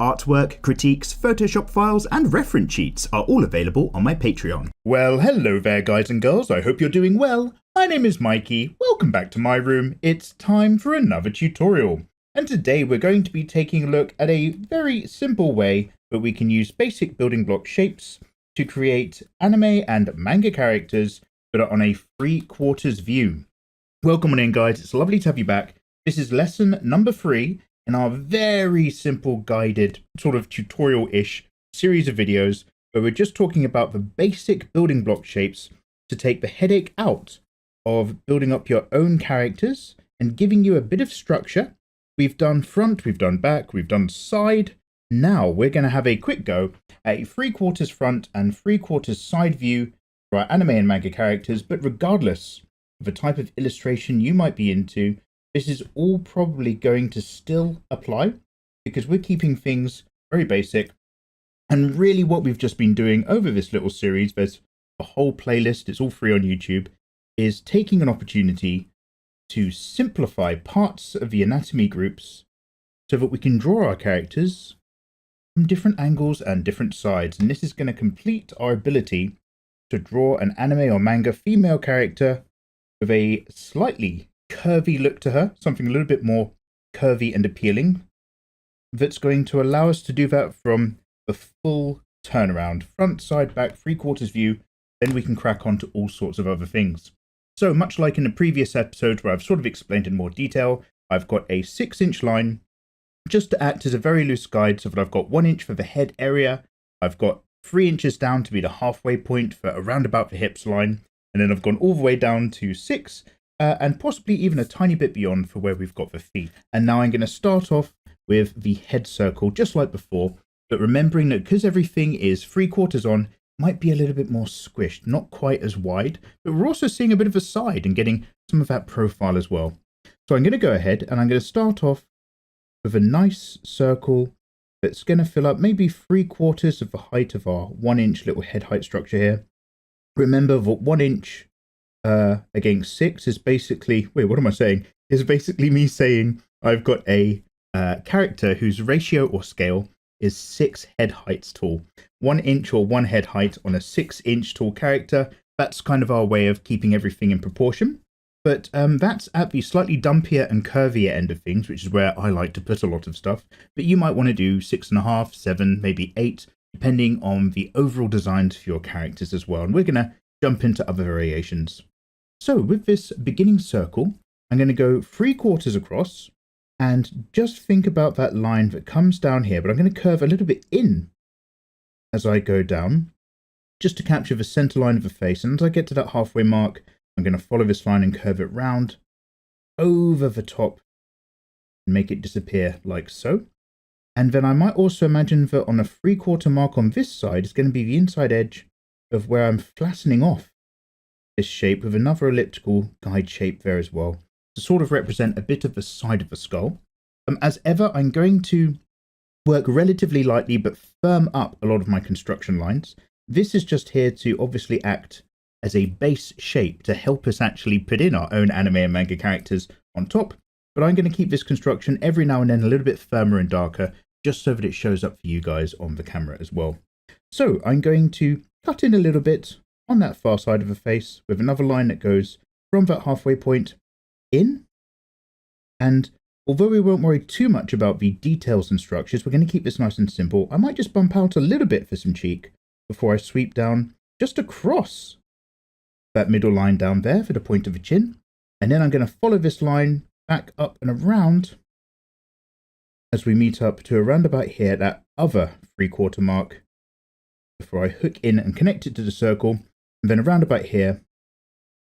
Artwork, critiques, Photoshop files, and reference sheets are all available on my Patreon. Well, hello there, guys and girls. I hope you're doing well. My name is Mikey. Welcome back to my room. It's time for another tutorial. And today we're going to be taking a look at a very simple way that we can use basic building block shapes to create anime and manga characters that are on a 3/4 view. Welcome on in, guys. It's lovely to have you back. This is lesson number 3 in our very simple guided sort of tutorial-ish series of videos where we're just talking about the basic building block shapes to take the headache out of building up your own characters and giving you a bit of structure. We've done front, we've done back, we've done side. Now we're going to have a quick go at a 3/4 front and 3/4 side view for our anime and manga characters, but regardless of the type of illustration you might be into, this is all probably going to still apply because we're keeping things very basic. And really what we've just been doing over this little series, there's a whole playlist, it's all free on YouTube, is taking an opportunity to simplify parts of the anatomy groups so that we can draw our characters from different angles and different sides. And this is going to complete our ability to draw an anime or manga female character with a slightly curvy look to her, something a little bit more curvy and appealing, that's going to allow us to do that from the full turnaround, front, side, back, 3/4 view. Then we can crack on to all sorts of other things. So much like in the previous episode where I've sort of explained in more detail, I've got a 6-inch line just to act as a very loose guide, so that I've got 1 inch for the head area, I've got 3 inches down to be the halfway point for around about the hips line, and then I've gone all the way down to 6, and possibly even a tiny bit beyond for where we've got the feet. And now I'm going to start off with the head circle, just like before, but remembering that because everything is 3/4 on, might be a little bit more squished, not quite as wide, but we're also seeing a bit of a side and getting some of that profile as well. So I'm going to go ahead and I'm going to start off with a nice circle that's going to fill up maybe 3/4 of the height of our 1-inch little head height structure here. Remember that 1 inch against 6 is basically, wait, what am I saying? Is basically me saying I've got a character whose ratio or scale is 6 head heights tall. 1 inch or 1 head height on a 6-inch tall character. That's kind of our way of keeping everything in proportion. But that's at the slightly dumpier and curvier end of things, which is where I like to put a lot of stuff. But you might want to do 6.5, 7, maybe 8, depending on the overall designs for your characters as well. And we're going to jump into other variations. So with this beginning circle, I'm going to go 3/4 across and just think about that line that comes down here. But I'm going to curve a little bit in as I go down, just to capture the center line of the face. And as I get to that halfway mark, I'm going to follow this line and curve it round over the top and make it disappear like so. And then I might also imagine that on a 3/4 mark on this side is going to be the inside edge of where I'm flattening off this shape with another elliptical guide shape there as well, to sort of represent a bit of the side of the skull. As ever, I'm going to work relatively lightly but firm up a lot of my construction lines. This is just here to obviously act as a base shape to help us actually put in our own anime and manga characters on top. But I'm going to keep this construction every now and then a little bit firmer and darker, just so that it shows up for you guys on the camera as well. So I'm going to cut in a little bit on that far side of the face with another line that goes from that halfway point in. And although we won't worry too much about the details and structures, we're going to keep this nice and simple. I might just bump out a little bit for some cheek before I sweep down just across that middle line down there for the point of the chin. And then I'm going to follow this line back up and around as we meet up to around about here, that other 3/4 mark, before I hook in and connect it to the circle. And then around about here,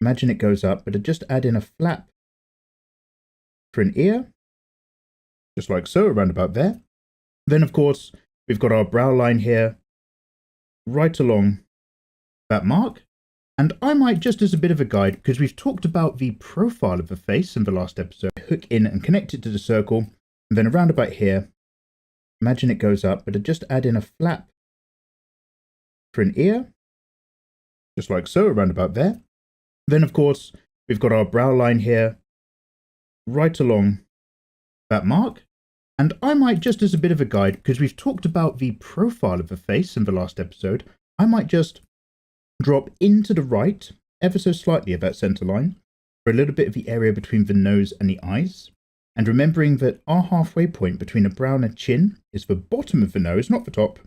imagine it goes up, but I just add in a flap for an ear, just like so, around about there. Then, of course, we've got our brow line here, right along that mark. And I might, just as a bit of a guide, because we've talked about the profile of the face in the last episode, hook in and connect it to the circle. And then around about here, imagine it goes up, but I just add in a flap for an ear, just like so, around about there. Then, of course, we've got our brow line here, right along that mark. And I might, just as a bit of a guide, because we've talked about the profile of the face in the last episode, I might just drop into the right, ever so slightly of that center line, for a little bit of the area between the nose and the eyes. And remembering that our halfway point between a brow and a chin is the bottom of the nose, not the top,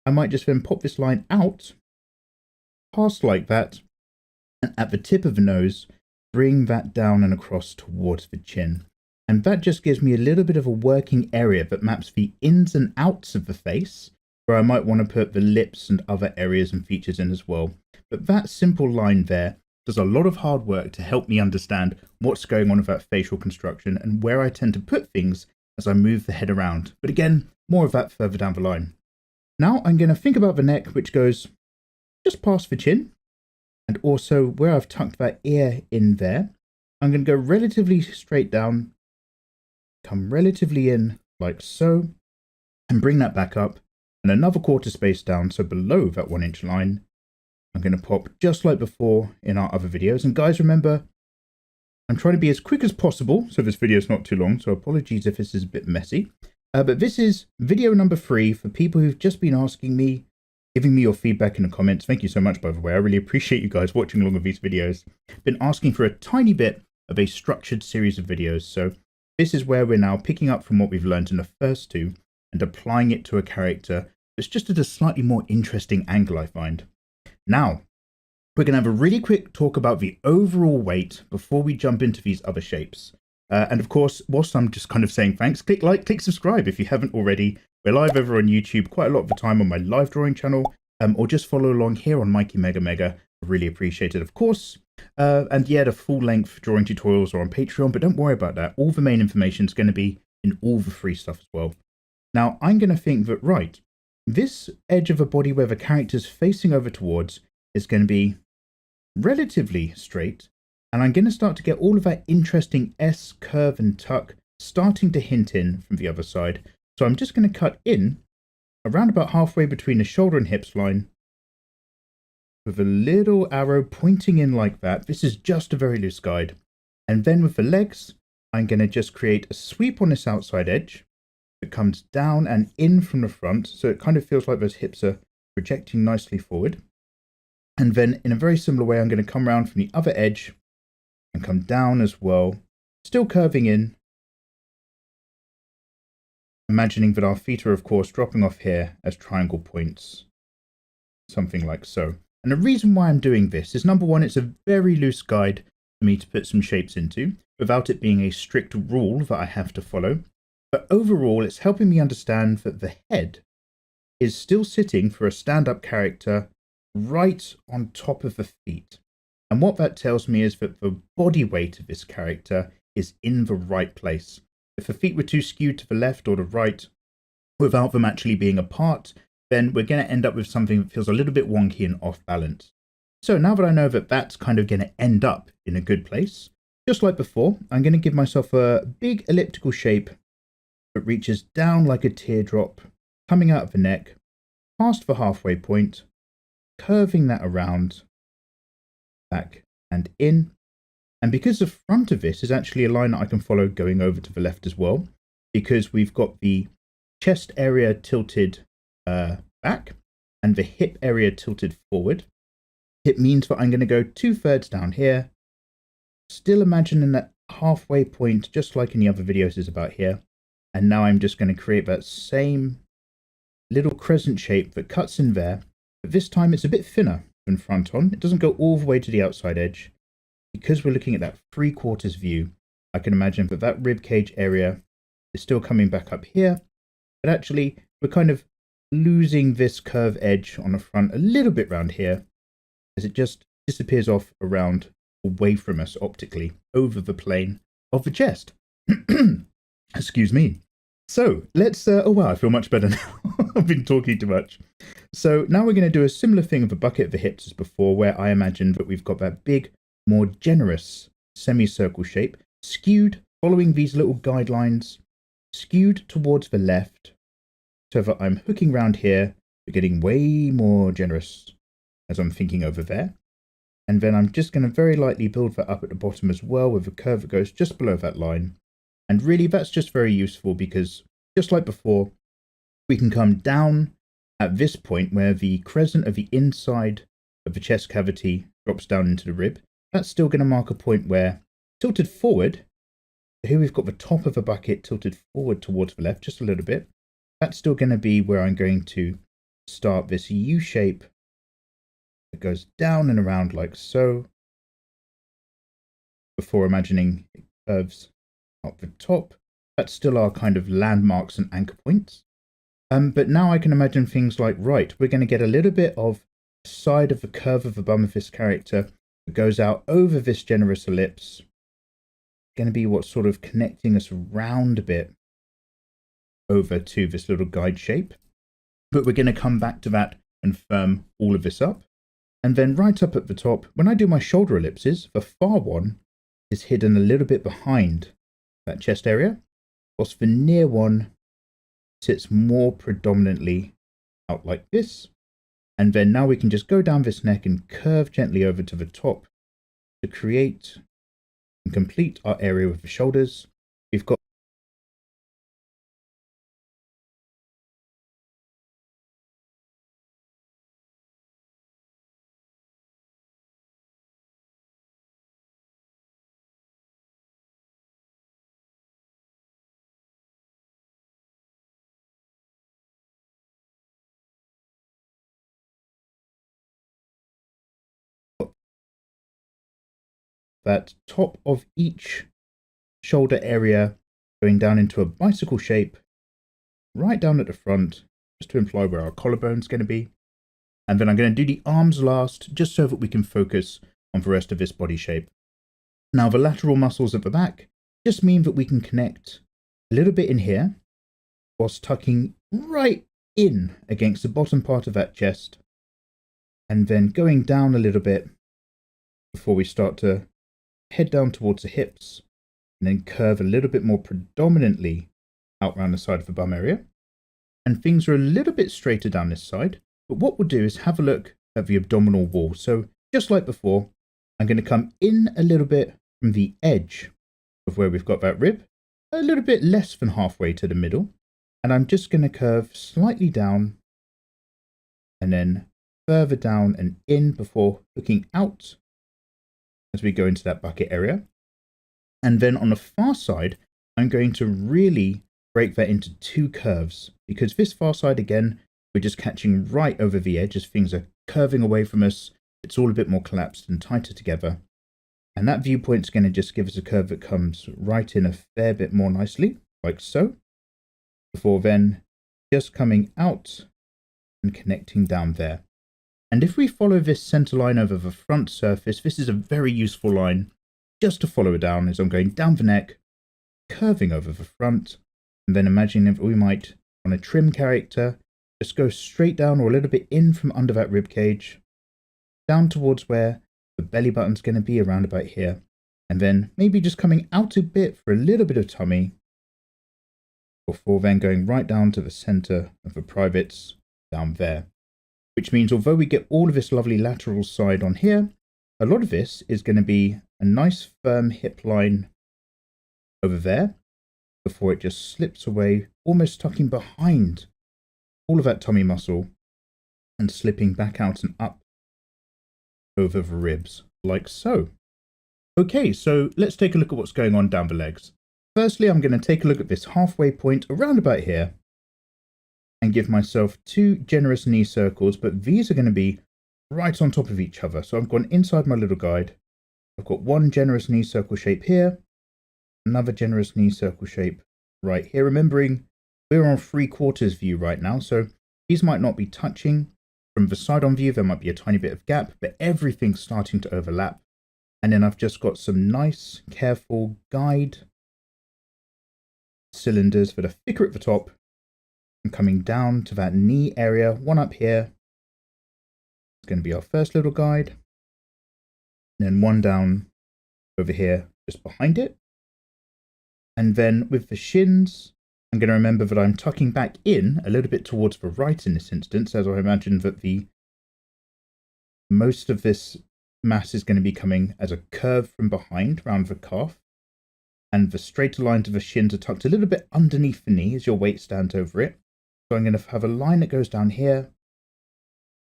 I might just then pop this line out, past like that, and at the tip of the nose, bring that down and across towards the chin. And that just gives me a little bit of a working area that maps the ins and outs of the face, where I might want to put the lips and other areas and features in as well. But that simple line there does a lot of hard work to help me understand what's going on with that facial construction and where I tend to put things as I move the head around. But again, more of that further down the line. Now I'm going to think about the neck, which goes just past the chin, and also where I've tucked that ear in there. I'm going to go relatively straight down, come relatively in like so, and bring that back up, and another quarter space down, so below that 1 inch line. I'm going to pop just like before in our other videos. And guys, remember, I'm trying to be as quick as possible, so this video is not too long, so apologies if this is a bit messy. But this is video number 3 for people who've just been asking me, giving me your feedback in the comments. Thank you so much, by the way. I really appreciate you guys watching along with these videos. Been asking for a tiny bit of a structured series of videos, so this is where we're now picking up from what we've learned in the first 2 and applying it to a character that's just at a slightly more interesting angle, I find. Now, we're going to have a really quick talk about the overall weight before we jump into these other shapes. And of course, whilst I'm just kind of saying thanks, click like, click subscribe if you haven't already. We're live over on YouTube quite a lot of the time on my live drawing channel, or just follow along here on Mikey Mega Mega. I really appreciate it, of course. And yeah, the full-length drawing tutorials are on Patreon, but don't worry about that. All the main information is going to be in all the free stuff as well. Now, I'm going to think that, right, this edge of a body where the character's facing over towards is going to be relatively straight, and I'm going to start to get all of that interesting S curve and tuck starting to hint in from the other side. So I'm just going to cut in around about halfway between the shoulder and hips line with a little arrow pointing in like that. This is just a very loose guide. And then with the legs, I'm going to just create a sweep on this outside edge that comes down and in from the front, so it kind of feels like those hips are projecting nicely forward. And then in a very similar way, I'm going to come around from the other edge and come down as well, still curving in, imagining that our feet are of course dropping off here as triangle points, something like so. And the reason why I'm doing this is, number one, it's a very loose guide for me to put some shapes into without it being a strict rule that I have to follow. But overall, it's helping me understand that the head is still sitting for a stand-up character right on top of the feet. And what that tells me is that the body weight of this character is in the right place. If the feet were too skewed to the left or the right, without them actually being apart, then we're going to end up with something that feels a little bit wonky and off balance. So now that I know that that's kind of going to end up in a good place, just like before, I'm going to give myself a big elliptical shape that reaches down like a teardrop, coming out of the neck, past the halfway point, curving that around, back and in. And because the front of this is actually a line that I can follow going over to the left as well, because we've got the chest area tilted back and the hip area tilted forward, it means that I'm going to go 2/3 down here, still imagining that halfway point just like in the other videos is about here. And now I'm just going to create that same little crescent shape that cuts in there, but this time it's a bit thinner than front on. It doesn't go all the way to the outside edge. Because we're looking at that 3/4 view, I can imagine that that rib cage area is still coming back up here, but actually we're kind of losing this curve edge on the front a little bit round here, as it just disappears off around away from us optically over the plane of the chest. Excuse me. So let's, oh wow, I feel much better now. I've been talking too much. So now we're going to do a similar thing of the bucket of the hips as before, where I imagined that we've got that big, more generous semicircle shape, skewed, following these little guidelines, skewed towards the left, so that I'm hooking round here, but getting way more generous as I'm thinking over there. And then I'm just going to very lightly build that up at the bottom as well with a curve that goes just below that line. And really that's just very useful because just like before, we can come down at this point where the crescent of the inside of the chest cavity drops down into the rib. That's still going to mark a point where, tilted forward, here we've got the top of the bucket tilted forward towards the left just a little bit. That's still going to be where I'm going to start this U shape that goes down and around like so, before imagining it curves up the top. That's still our kind of landmarks and anchor points. But now I can imagine things like, right, we're going to get a little bit of the side of the curve of the bum of this character that goes out over this generous ellipse. Going to be what's sort of connecting us around a bit over to this little guide shape. But we're going to come back to that and firm all of this up. And then right up at the top, when I do my shoulder ellipses, the far one is hidden a little bit behind that chest area, whilst the near one sits more predominantly out like this. And then now we can just go down this neck and curve gently over to the top to create and complete our area with the shoulders. We've got that top of each shoulder area going down into a bicycle shape right down at the front, just to imply where our collarbone's going to be. And then I'm going to do the arms last, just so that we can focus on the rest of this body shape. Now the lateral muscles at the back just mean that we can connect a little bit in here, whilst tucking right in against the bottom part of that chest, and then going down a little bit before we start to head down towards the hips, and then curve a little bit more predominantly out around the side of the bum area. And things are a little bit straighter down this side, but what we'll do is have a look at the abdominal wall. So just like before, I'm going to come in a little bit from the edge of where we've got that rib, a little bit less than halfway to the middle, and I'm just going to curve slightly down and then further down and in before hooking out as we go into that bucket area. And then on the far side, I'm going to really break that into two curves, because this far side, again, we're just catching right over the edge as things are curving away from us. It's all a bit more collapsed and tighter together. And that viewpoint's going to just give us a curve that comes right in a fair bit more nicely, like so, before then just coming out and connecting down there. And if we follow this center line over the front surface, this is a very useful line just to follow it down as I'm going down the neck, curving over the front, and then imagining if we might, on a trim character, just go straight down or a little bit in from under that rib cage, down towards where the belly button's going to be around about here, and then maybe just coming out a bit for a little bit of tummy, before then going right down to the center of the privates down there. Which means although we get all of this lovely lateral side on here, a lot of this is going to be a nice firm hip line over there before it just slips away, almost tucking behind all of that tummy muscle and slipping back out and up over the ribs, like so. Okay, so let's take a look at what's going on down the legs. Firstly, I'm going to take a look at this halfway point around about here and give myself two generous knee circles, but these are going to be right on top of each other. So I've gone inside my little guide. I've got one generous knee circle shape here, another generous knee circle shape right here. Remembering we're on 3/4 view right now, so these might not be touching. From the side on view, there might be a tiny bit of gap, but everything's starting to overlap. And then I've just got some nice, careful guide cylinders that are thicker at the top and coming down to that knee area, one up here. It's going to be our first little guide. And then one down over here, just behind it. And then with the shins, I'm going to remember that I'm tucking back in a little bit towards the right in this instance, as I imagine that the most of this mass is going to be coming as a curve from behind, round the calf. and the straighter lines of the shins are tucked a little bit underneath the knee as your weight stands over it. So I'm going to have a line that goes down here.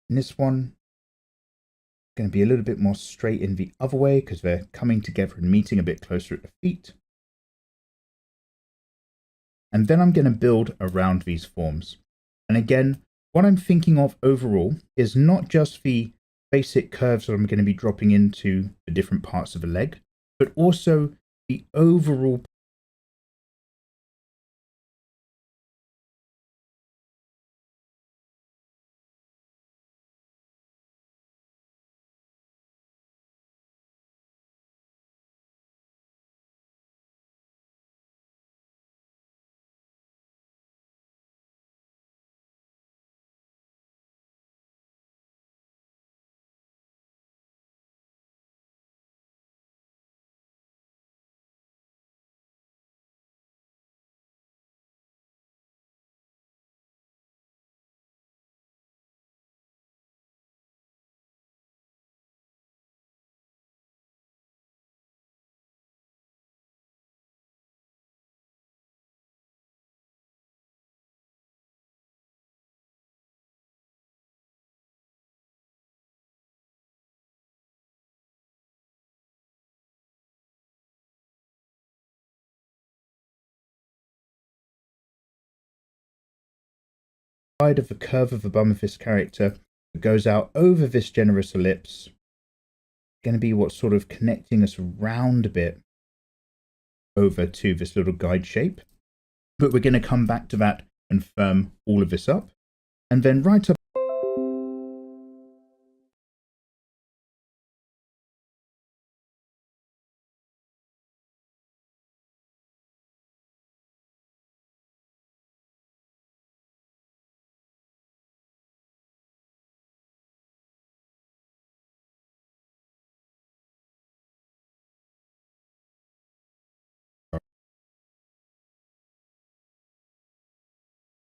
And this one is going to be a little bit more straight in the other way because they're coming together and meeting a bit closer at the feet. And then I'm going to build around these forms. And again, what I'm thinking of overall is not just the basic curves that I'm going to be dropping into the different parts of the leg, but also the overall side of the curve of the bum of this character that goes out over this generous ellipse. Going to be what's sort of connecting us round a bit over to this little guide shape. But we're going to come back to that and firm all of this up. And then right up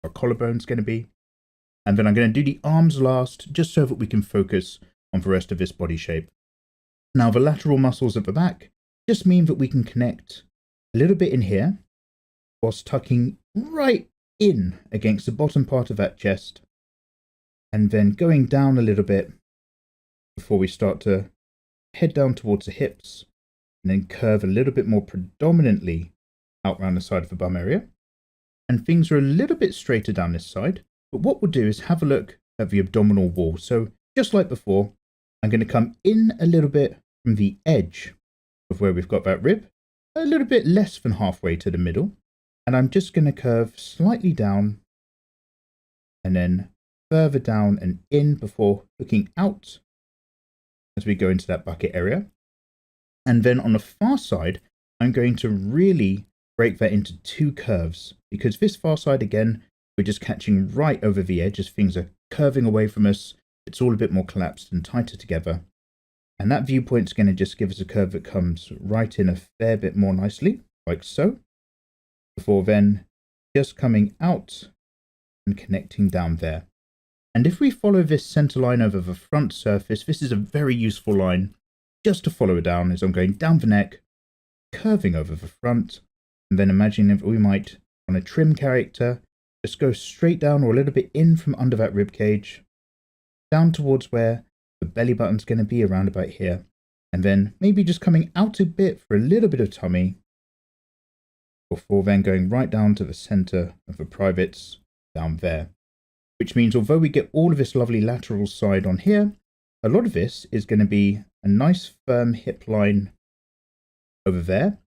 our collarbone's going to be. And then I'm going to do the arms last, just so that we can focus on the rest of this body shape. Now the lateral muscles at the back just mean that we can connect a little bit in here, whilst tucking right in against the bottom part of that chest, and then going down a little bit before we start to head down towards the hips, and then curve a little bit more predominantly out around the side of the bum area. And things are a little bit straighter down this side, but what we'll do is have a look at the abdominal wall. So just like before, I'm going to come in a little bit from the edge of where we've got that rib, a little bit less than halfway to the middle, and I'm just going to curve slightly down and then further down and in before hooking out as we go into that bucket area. And then on the far side, I'm going to really break that into two curves, because this far side, again, we're just catching right over the edge as things are curving away from us. It's all a bit more collapsed and tighter together. And that viewpoint's going to just give us a curve that comes right in a fair bit more nicely, like so, before then just coming out and connecting down there. And if we follow this center line over the front surface, this is a very useful line just to follow it down as I'm going down the neck, curving over the front, and then imagining if we might, on a trim character, just go straight down or a little bit in from under that rib cage, down towards where the belly button's going to be around about here, and then maybe just coming out a bit for a little bit of tummy, before then going right down to the center of the privates down there. Which means although we get all of this lovely lateral side on here, a lot of this is going to be a nice firm hip line over there,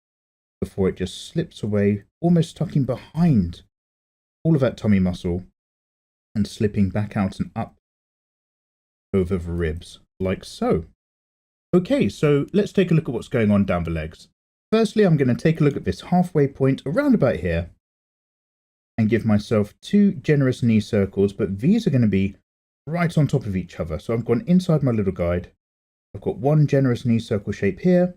before it just slips away, almost tucking behind all of that tummy muscle and slipping back out and up over the ribs, like so. Okay, so let's take a look at what's going on down the legs. Firstly, I'm going to take a look at this halfway point around about here and give myself two generous knee circles, but these are going to be right on top of each other. So I've gone inside my little guide. I've got one generous knee circle shape here,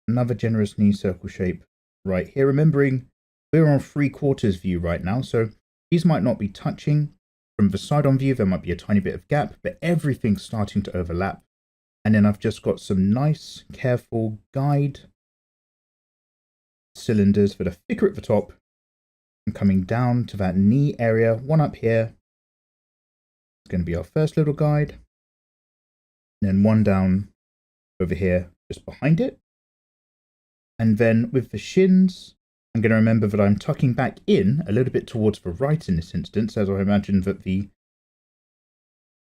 another generous knee circle shape right here. Remembering we're on 3/4 view right now, so these might not be touching. From the side on view, there might be a tiny bit of gap, but everything's starting to overlap. And then I've just got some nice, careful guide cylinders that are thicker at the top and coming down to that knee area, one up here. It's going to be our first little guide. And then one down over here, just behind it. And then with the shins, I'm going to remember that I'm tucking back in a little bit towards the right in this instance, as I imagine that the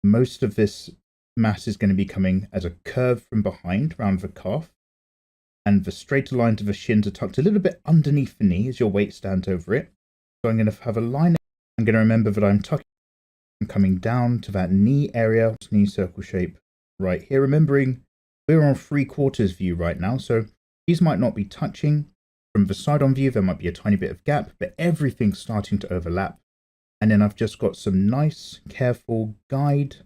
most of this mass is going to be coming as a curve from behind around the calf. And the straighter lines of the shins are tucked a little bit underneath the knee as your weight stands over it. So I'm going to have a line. I'm going to remember that I'm tucking and coming down to that knee area, knee circle shape right here. Remembering we're on 3/4 view right now, so these might not be touching. From the side on view, there might be a tiny bit of gap, but everything's starting to overlap. And then I've just got some nice, careful guide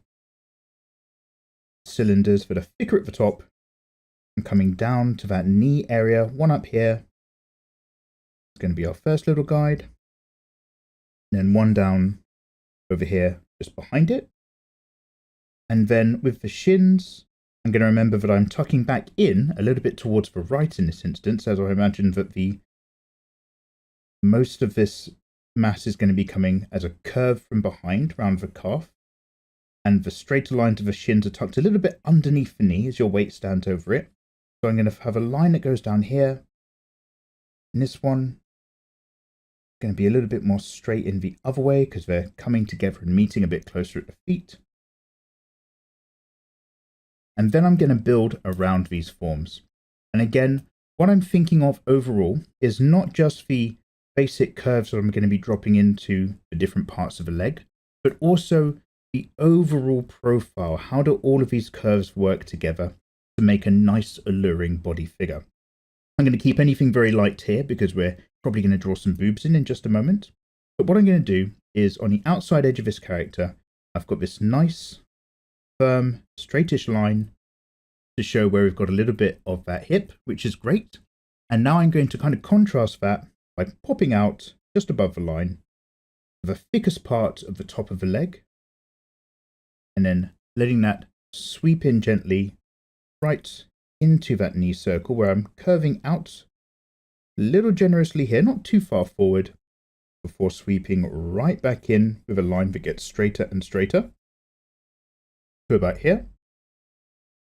cylinders that are thicker at the top and coming down to that knee area, one up here. It's going to be our first little guide. And then one down over here, just behind it. And then with the shins, I'm going to remember that I'm tucking back in a little bit towards the right in this instance, as I imagine that the most of this mass is going to be coming as a curve from behind around the calf. And the straighter lines of the shins are tucked a little bit underneath the knee as your weight stands over it. So I'm going to have a line that goes down here. And this one is going to be a little bit more straight in the other way because they're coming together and meeting a bit closer at the feet. And then I'm going to build around these forms. And again, what I'm thinking of overall is not just the basic curves that I'm going to be dropping into the different parts of the leg, but also the overall profile. How do all of these curves work together to make a nice, alluring body figure? I'm going to keep anything very light here because we're probably going to draw some boobs in just a moment. But what I'm going to do is on the outside edge of this character, I've got this nice, firm, straightish line to show where we've got a little bit of that hip, which is great. And now I'm going to kind of contrast that by popping out just above the line the thickest part of the top of the leg, and then letting that sweep in gently right into that knee circle where I'm curving out a little generously here, not too far forward, before sweeping right back in with a line that gets straighter and straighter to about here.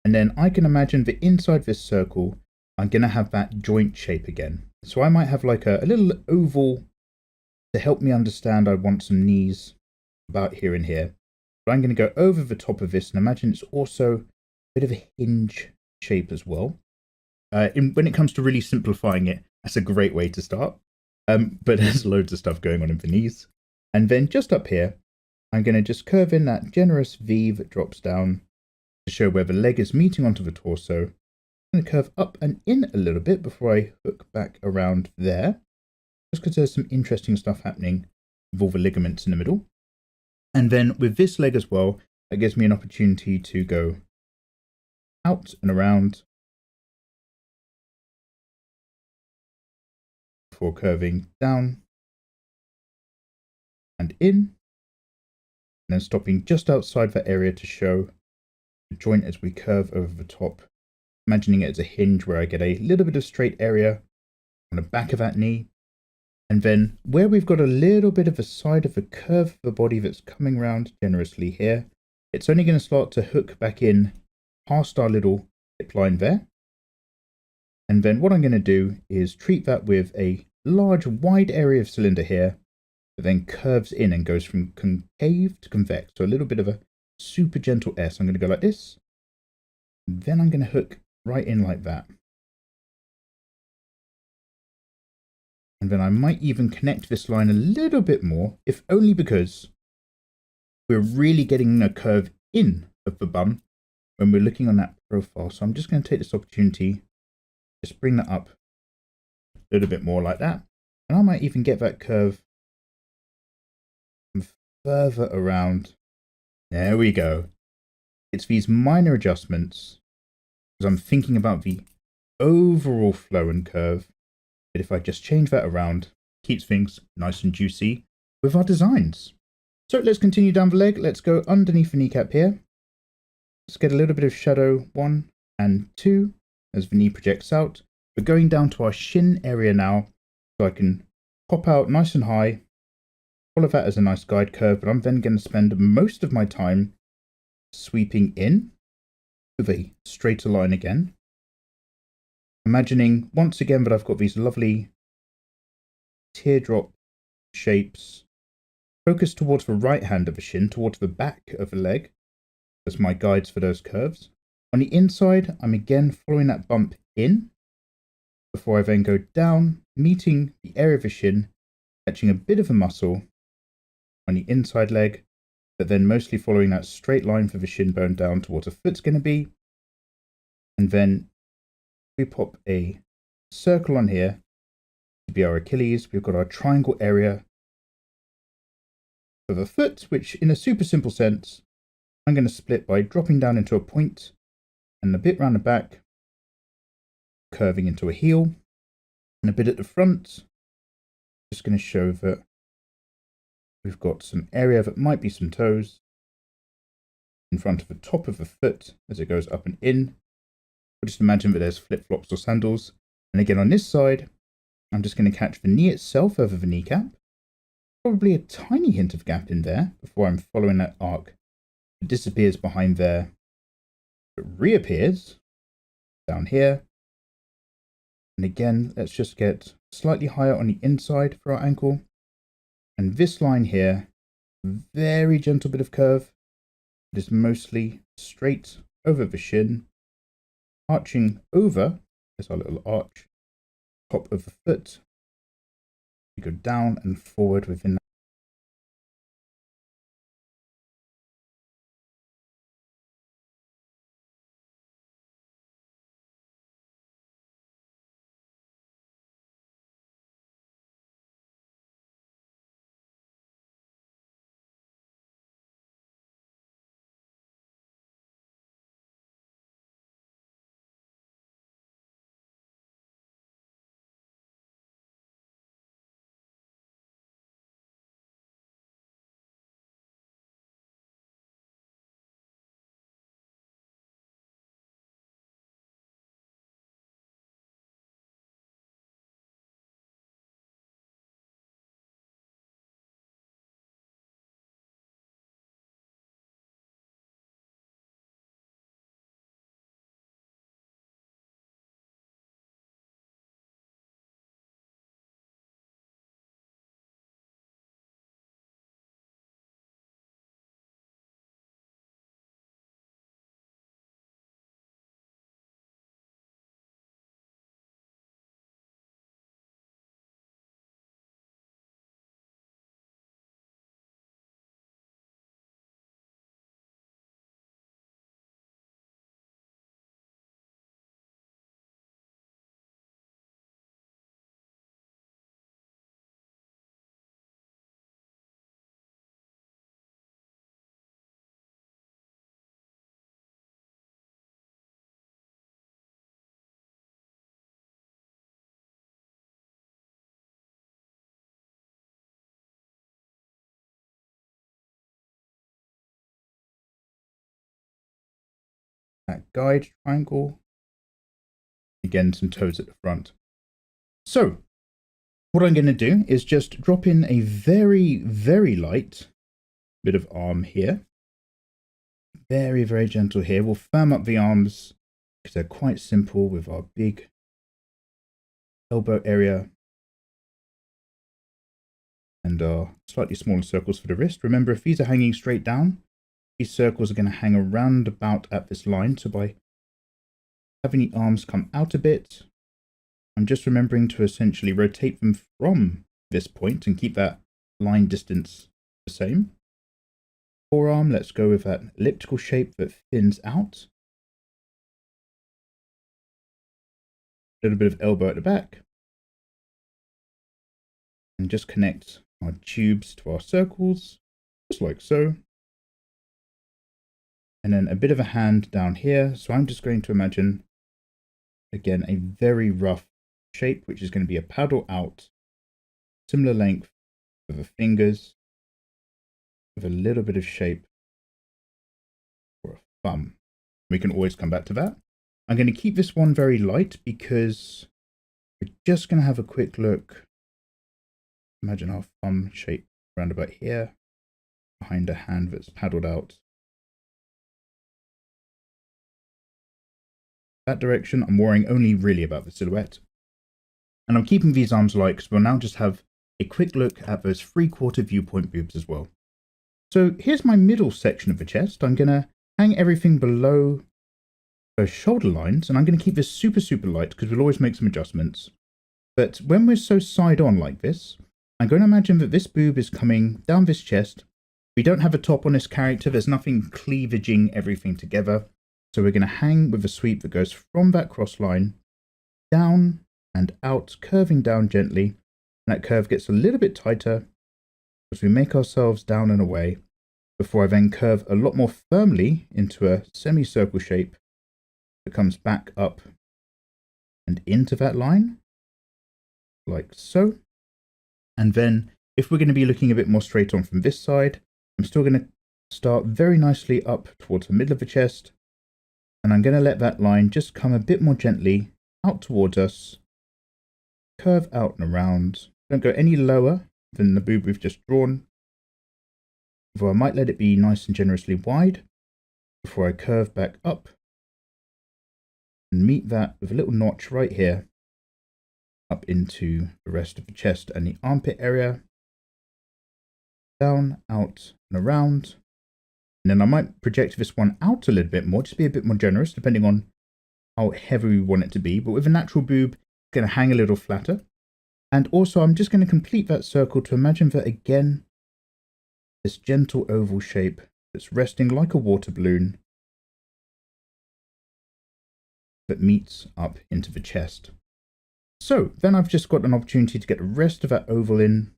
And then I can imagine that inside this circle, I'm going to have that joint shape again. So I might have like a little oval to help me understand I want some knees about here and here. But I'm going to go over the top of this and imagine it's also a bit of a hinge shape as well. When it comes to really simplifying it, that's a great way to start. But there's loads of stuff going on in the knees. And then just up here, I'm going to just curve in that generous V that drops down to show where the leg is meeting onto the torso. I'm going to curve up and in a little bit before I hook back around there, just because there's some interesting stuff happening with all the ligaments in the middle. And then with this leg as well, that gives me an opportunity to go out and around before curving down and in, and then stopping just outside that area to show the joint as we curve over the top, imagining it as a hinge where I get a little bit of straight area on the back of that knee. And then where we've got a little bit of a side of the curve of the body that's coming round generously here, it's only going to start to hook back in past our little hip line there. And then what I'm going to do is treat that with a large wide area of cylinder here that then curves in and goes from concave to convex. So a little bit of a super gentle S. I'm going to go like this. Then I'm going to hook right in like that. And then I might even connect this line a little bit more, if only because we're really getting a curve in of the bum when we're looking on that profile. So I'm just going to take this opportunity, just bring that up a little bit more like that. And I might even get that curve further around. There we go. It's these minor adjustments because I'm thinking about the overall flow and curve. But if I just change that around, keeps things nice and juicy with our designs. So let's continue down the leg. Let's go underneath the kneecap here. Let's get a little bit of shadow 1 and 2 as the knee projects out. We're going down to our shin area now, so I can pop out nice and high, follow that as a nice guide curve, but I'm then going to spend most of my time sweeping in with a straighter line again. Imagining once again that I've got these lovely teardrop shapes focused towards the right hand of the shin, towards the back of the leg, as my guides for those curves. On the inside, I'm again following that bump in, before I then go down, meeting the area of the shin, catching a bit of a muscle on the inside leg, but then mostly following that straight line for the shin bone down towards the foot's going to be. And then we pop a circle on here to be our Achilles. We've got our triangle area for the foot, which in a super simple sense, I'm going to split by dropping down into a point and a bit round the back, curving into a heel, and a bit at the front. Just going to show that we've got some area that might be some toes in front of the top of the foot as it goes up and in. But just imagine that there's flip-flops or sandals. And again on this side, I'm just going to catch the knee itself over the kneecap. Probably a tiny hint of gap in there before I'm following that arc. It disappears behind there, but reappears down here. And again, let's just get slightly higher on the inside for our ankle. And this line here, very gentle bit of curve. It is mostly straight over the shin, arching over, there's our little arch, top of the foot. We go down and forward within that guide triangle. Again, some toes at the front. So, what I'm going to do is just drop in a very, very light bit of arm here. Very, very gentle here. We'll firm up the arms because they're quite simple with our big elbow area and our slightly smaller circles for the wrist. Remember, if these are hanging straight down, these circles are going to hang around about at this line. So by having the arms come out a bit, I'm just remembering to essentially rotate them from this point and keep that line distance the same. Forearm, let's go with that elliptical shape that thins out. A little bit of elbow at the back. And just connect our tubes to our circles, just like so. And then a bit of a hand down here. So I'm just going to imagine, again, a very rough shape, which is going to be a paddle out, similar length for the fingers, with a little bit of shape for a thumb. We can always come back to that. I'm going to keep this one very light because we're just going to have a quick look. Imagine our thumb shape around about here, behind a hand that's paddled out that direction. I'm worrying only really about the silhouette. And I'm keeping these arms light because we'll now just have a quick look at those 3/4 viewpoint boobs as well. So here's my middle section of the chest. I'm going to hang everything below those shoulder lines, and I'm going to keep this super, super light because we'll always make some adjustments. But when we're so side on like this, I'm going to imagine that this boob is coming down this chest. We don't have a top on this character. There's nothing cleavaging everything together. So we're going to hang with a sweep that goes from that cross line down and out, curving down gently. And that curve gets a little bit tighter as we make ourselves down and away before I then curve a lot more firmly into a semicircle shape that comes back up and into that line, like so. And then if we're going to be looking a bit more straight on from this side, I'm still going to start very nicely up towards the middle of the chest. And I'm going to let that line just come a bit more gently out towards us, curve out and around. Don't go any lower than the boob we've just drawn. Although I might let it be nice and generously wide before I curve back up and meet that with a little notch right here up into the rest of the chest and the armpit area. Down, out and around. And then I might project this one out a little bit more, just be a bit more generous depending on how heavy we want it to be. But with a natural boob, it's going to hang a little flatter. And also I'm just going to complete that circle to imagine that again, this gentle oval shape that's resting like a water balloon that meets up into the chest. So then I've just got an opportunity to get the rest of that oval in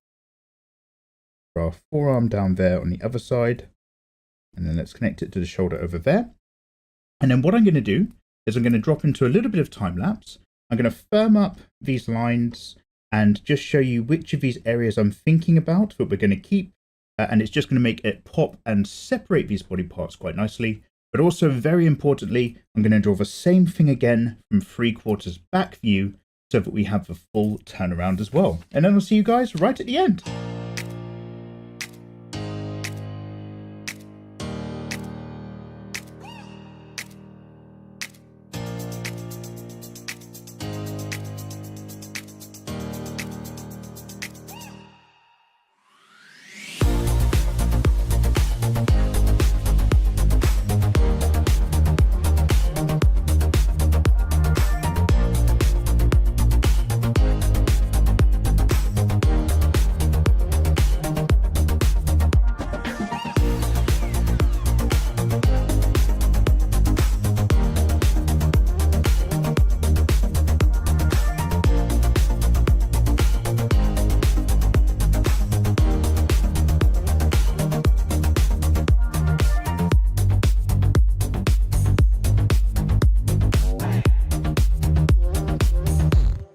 for our forearm down there on the other side. And then let's connect it to the shoulder over there. And then what I'm going to do is I'm going to drop into a little bit of time lapse. I'm going to firm up these lines and just show you which of these areas I'm thinking about that we're going to keep. And it's just going to make it pop and separate these body parts quite nicely. But also, very importantly, I'm going to draw the same thing again from 3/4 back view so that we have the full turnaround as well. And then I'll see you guys right at the end.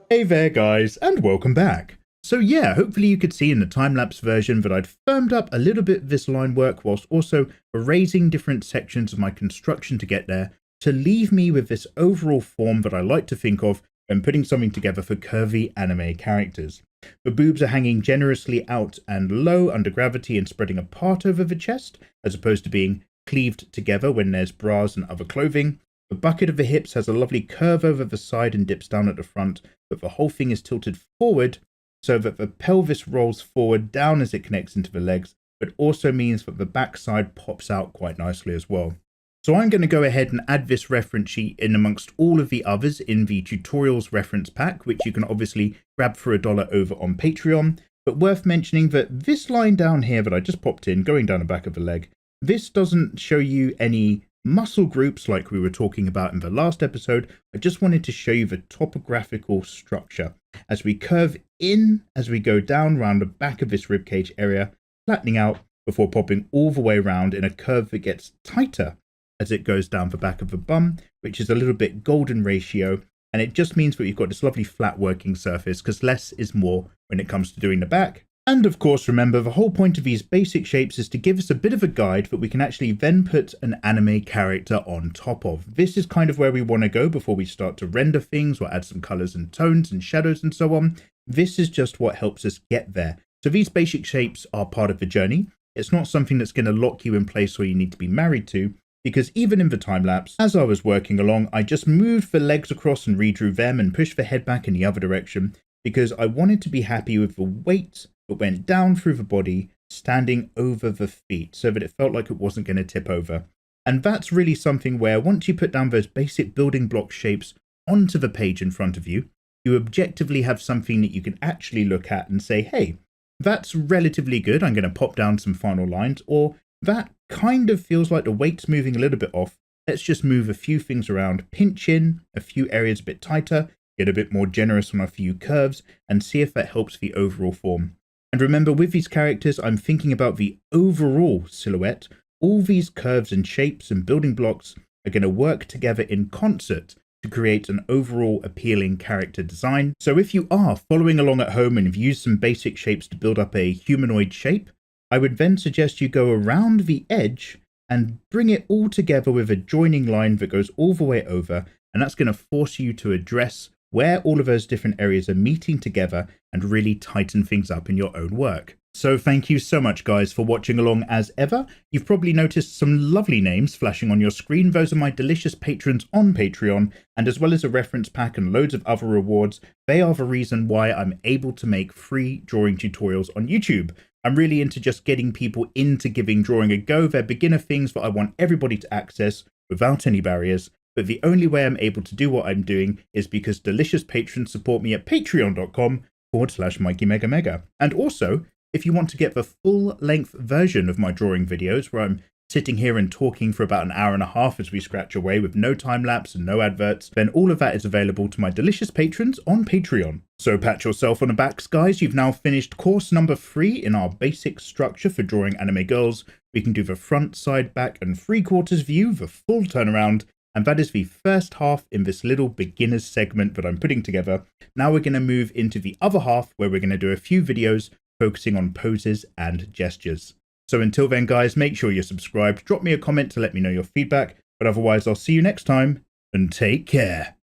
Hey there guys, and welcome back. So yeah, hopefully you could see in the time-lapse version that I'd firmed up a little bit of this line work whilst also erasing different sections of my construction to get there to leave me with this overall form that I like to think of when putting something together for curvy anime characters. The boobs are hanging generously out and low under gravity and spreading apart over the chest, as opposed to being cleaved together when there's bras and other clothing. The bucket of the hips has a lovely curve over the side and dips down at the front, but the whole thing is tilted forward so that the pelvis rolls forward down as it connects into the legs, but also means that the backside pops out quite nicely as well. So I'm going to go ahead and add this reference sheet in amongst all of the others in the tutorials reference pack, which you can obviously grab for $1 over on Patreon. But worth mentioning that this line down here that I just popped in, going down the back of the leg, this doesn't show you any muscle groups like we were talking about in the last episode. I just wanted to show you the topographical structure as we curve in, as we go down around the back of this ribcage area, flattening out before popping all the way around in a curve that gets tighter as it goes down the back of the bum, which is a little bit golden ratio. And it just means that you've got this lovely flat working surface because less is more when it comes to doing the back And of course, remember, the whole point of these basic shapes is to give us a bit of a guide that we can actually then put an anime character on top of. This is kind of where we want to go before we start to render things or add some colors and tones and shadows and so on. This is just what helps us get there. So these basic shapes are part of the journey. It's not something that's going to lock you in place or you need to be married to, because even in the time lapse, as I was working along, I just moved the legs across and redrew them and pushed the head back in the other direction, because I wanted to be happy with the weight that went down through the body, standing over the feet, so that it felt like it wasn't going to tip over. And that's really something where once you put down those basic building block shapes onto the page in front of you, you objectively have something that you can actually look at and say, hey, that's relatively good, I'm going to pop down some final lines, or that kind of feels like the weight's moving a little bit off, let's just move a few things around, pinch in a few areas a bit tighter, get a bit more generous on a few curves, and see if that helps the overall form. And remember, with these characters, I'm thinking about the overall silhouette. All these curves and shapes and building blocks are going to work together in concert to create an overall appealing character design. So if you are following along at home and have used some basic shapes to build up a humanoid shape, I would then suggest you go around the edge and bring it all together with a joining line that goes all the way over, and that's going to force you to address where all of those different areas are meeting together and really tighten things up in your own work. So thank you so much, guys, for watching along as ever. You've probably noticed some lovely names flashing on your screen. Those are my delicious patrons on Patreon, and as well as a reference pack and loads of other rewards, they are the reason why I'm able to make free drawing tutorials on YouTube. I'm really into just getting people into giving drawing a go. They're beginner things that I want everybody to access without any barriers. But the only way I'm able to do what I'm doing is because delicious patrons support me at patreon.com/MikeyMegaMega. And also, if you want to get the full-length version of my drawing videos, where I'm sitting here and talking for about an hour and a half as we scratch away with no time lapse and no adverts, then all of that is available to my delicious patrons on Patreon. So pat yourself on the backs, guys. You've now finished course number 3 in our basic structure for drawing anime girls. We can do the front, side, back, and 3/4 view, the full turnaround. And that is the first half in this little beginners segment that I'm putting together. Now we're going to move into the other half where we're going to do a few videos focusing on poses and gestures. So until then, guys, make sure you're subscribed. Drop me a comment to let me know your feedback. But otherwise, I'll see you next time and take care.